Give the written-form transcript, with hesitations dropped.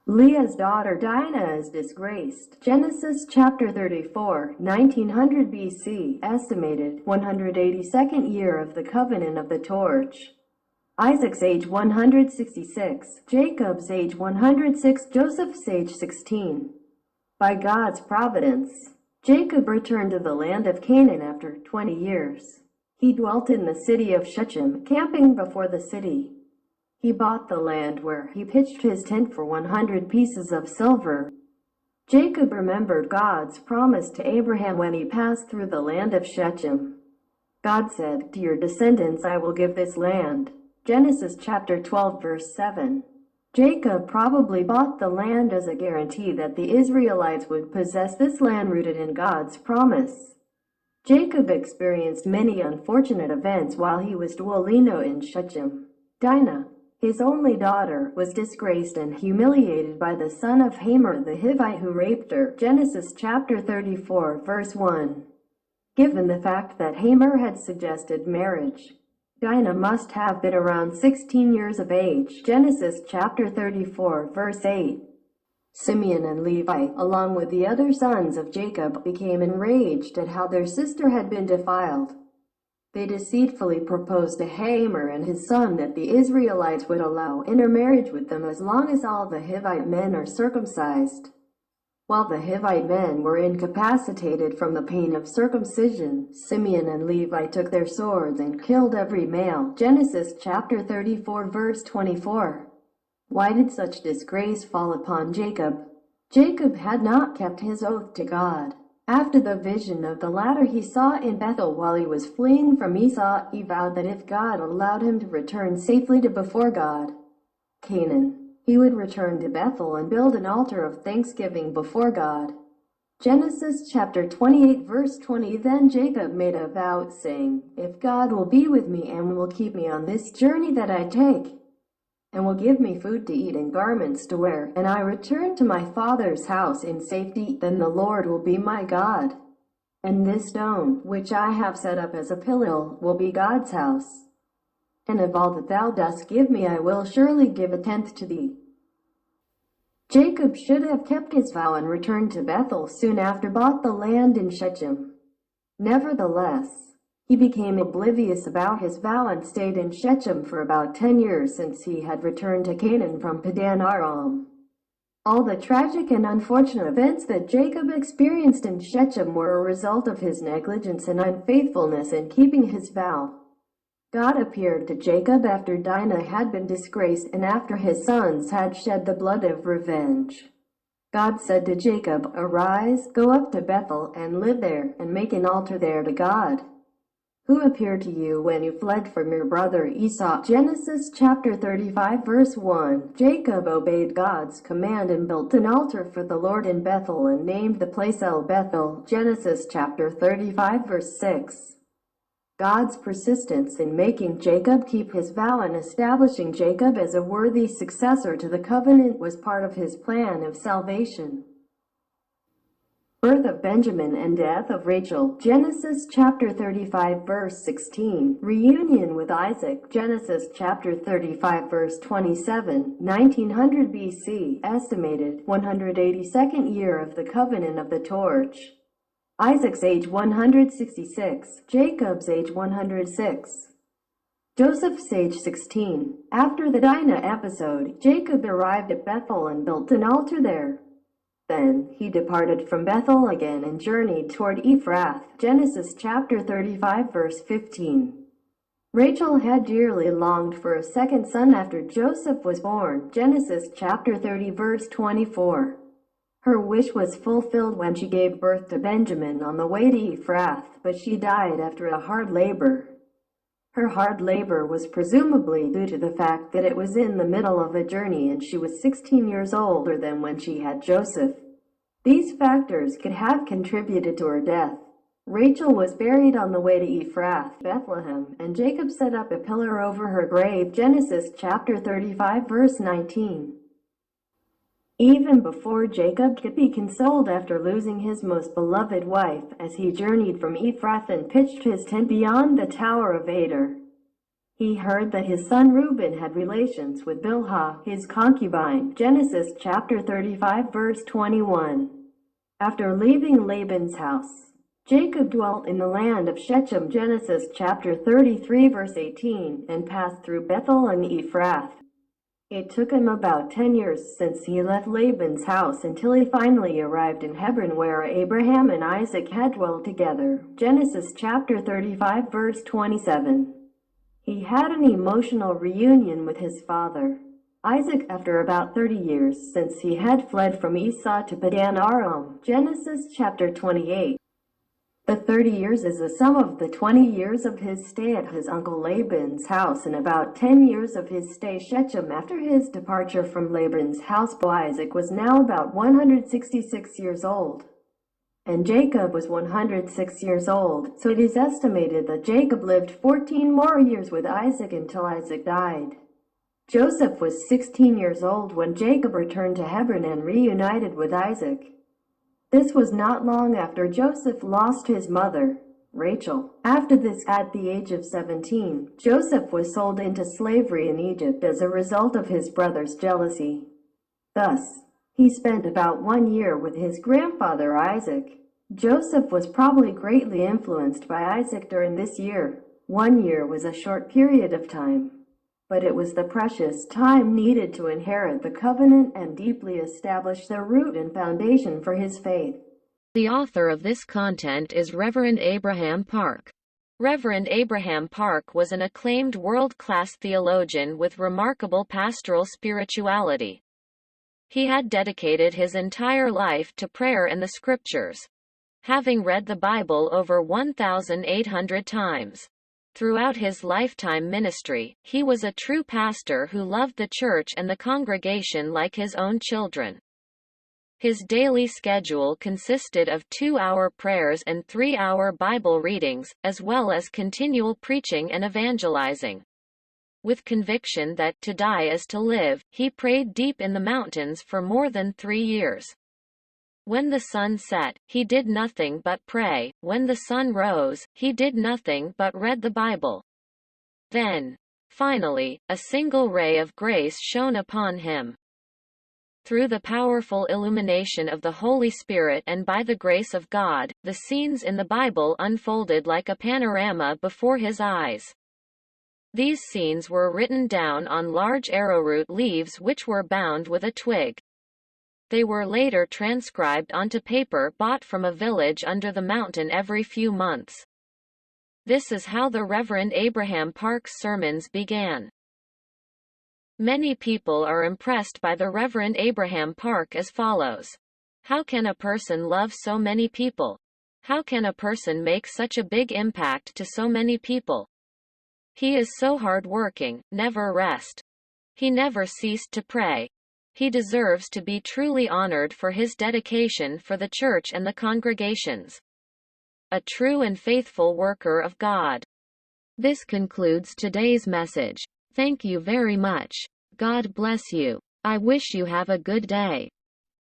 Leah's daughter Dinah is disgraced. Genesis chapter 34, 1900 BC, estimated 182nd year of the covenant of the torch. Isaac's age 166, Jacob's age 106, Joseph's age 16. By God's providence, Jacob returned to the land of Canaan after 20 years. He dwelt in the city of Shechem, camping before the city. He bought the land where he pitched his tent for 100 pieces of silver. Jacob remembered God's promise to Abraham when he passed through the land of Shechem. God said, "To your descendants I will give this land." Genesis chapter 12 verse 7. Jacob probably bought the land as a guarantee that the Israelites would possess this land rooted in God's promise. Jacob experienced many unfortunate events while he was dwelling in Shechem. Dinah, his only daughter, was disgraced and humiliated by the son of Hamor the Hivite who raped her. Genesis chapter 34 verse 1. Given the fact that Hamor had suggested marriage, Dinah must have been around 16 years of age. Genesis chapter 34 verse 8. Simeon and Levi, along with the other sons of Jacob, became enraged at how their sister had been defiled. They deceitfully proposed to Hamor and his son that the Israelites would allow intermarriage with them as long as all the Hivite men are circumcised. While the Hivite men were incapacitated from the pain of circumcision, Simeon and Levi took their swords and killed every male. Genesis chapter 34 verse 24. Why did such disgrace fall upon Jacob? Jacob had not kept his oath to God. After the vision of the ladder he saw in Bethel while he was fleeing from Esau, he vowed that if God allowed him to return safely to before God, Canaan, he would return to Bethel and build an altar of thanksgiving before God. Genesis chapter 28 verse 20. Then Jacob made a vow, saying, "If God will be with me and will keep me on this journey that I take, and will give me food to eat and garments to wear, and I return to my father's house in safety, then the Lord will be my God, and this stone, which I have set up as a pillar, will be God's house. And of all that thou dost give me I will surely give a tenth to thee." Jacob should have kept his vow and returned to Bethel soon after bought the land in Shechem. Nevertheless, he became oblivious about his vow and stayed in Shechem for about 10 years since he had returned to Canaan from Paddan-aram. All the tragic and unfortunate events that Jacob experienced in Shechem were a result of his negligence and unfaithfulness in keeping his vow. God appeared to Jacob after Dinah had been disgraced and after his sons had shed the blood of revenge. God said to Jacob, "Arise, go up to Bethel and live there, and make an altar there to God, who appeared to you when you fled from your brother Esau." Genesis chapter 35 verse 1. Jacob obeyed God's command and built an altar for the Lord in Bethel and named the place El Bethel. Genesis chapter 35 verse 6. God's persistence in making Jacob keep his vow and establishing Jacob as a worthy successor to the covenant was part of his plan of salvation. Birth of Benjamin and death of Rachel. Genesis chapter 35 verse 16. Reunion with Isaac. Genesis chapter 35 verse 27. 1900 BC, estimated 182nd year of the covenant of the torch. Isaac's age 166, Jacob's age 106. Joseph's age 16. After the Dinah episode, Jacob arrived at Bethel and built an altar there. Then he departed from Bethel again and journeyed toward Ephrath. Genesis chapter 35 verse 15. Rachel had dearly longed for a second son after Joseph was born. Genesis chapter 30 verse 24. Her wish was fulfilled when she gave birth to Benjamin on the way to Ephrath, but she died after a hard labor. Her hard labor was presumably due to the fact that it was in the middle of a journey and she was 16 years older than when she had Joseph. These factors could have contributed to her death. Rachel was buried on the way to Ephrath, Bethlehem, and Jacob set up a pillar over her grave. Genesis chapter 35 verse 19. Even before Jacob could be consoled after losing his most beloved wife, as he journeyed from Ephrath and pitched his tent beyond the Tower of Ader, He heard that his son Reuben had relations with Bilhah, his concubine. Genesis chapter 35 verse 21. After leaving Laban's house, Jacob dwelt in the land of Shechem. Genesis chapter 33 verse 18, and passed through Bethel and Ephrath. It took him about 10 years since he left Laban's house until he finally arrived in Hebron, where Abraham and Isaac had dwelt together. Genesis chapter 35 verse 27. He had an emotional reunion with his father, Isaac, after about 30 years since he had fled from Esau to Paddan-aram. Genesis chapter 28. The 30 years is the sum of the 20 years of his stay at his uncle Laban's house and about 10 years of his stay Shechem after his departure from Laban's house. Isaac was now about 166 years old, and Jacob was 106 years old, so it is estimated that Jacob lived 14 more years with Isaac until Isaac died. Joseph was 16 years old when Jacob returned to Hebron and reunited with Isaac. This was not long after Joseph lost his mother, Rachel. After this, at the age of 17, Joseph was sold into slavery in Egypt as a result of his brother's jealousy. Thus, he spent about 1 year with his grandfather Isaac. Joseph was probably greatly influenced by Isaac during this year. 1 year was a short period of time, but it was the precious time needed to inherit the covenant and deeply establish the root and foundation for his faith. The author of this content is Reverend Abraham Park. Reverend Abraham Park was an acclaimed world-class theologian with remarkable pastoral spirituality. He had dedicated his entire life to prayer and the scriptures, having read the Bible over 1,800 times. Throughout his lifetime ministry, he was a true pastor who loved the church and the congregation like his own children. His daily schedule consisted of 2-hour prayers and 3-hour Bible readings, as well as continual preaching and evangelizing. With conviction that to die is to live, he prayed deep in the mountains for more than 3 years. When the sun set, he did nothing but pray. When the sun rose, he did nothing but read the Bible. Then, finally, a single ray of grace shone upon him. Through the powerful illumination of the Holy Spirit and by the grace of God, the scenes in the Bible unfolded like a panorama before his eyes. These scenes were written down on large arrowroot leaves which were bound with a twig. They were later transcribed onto paper bought from a village under the mountain every few months. This is how the Reverend Abraham Park's sermons began. Many people are impressed by the Reverend Abraham Park as follows. How can a person love so many people? How can a person make such a big impact to so many people? He is so hard-working, never rest. He never ceased to pray. He deserves to be truly honored for his dedication for the church and the congregations. A true and faithful worker of God. This concludes today's message. Thank you very much. God bless you. I wish you have a good day.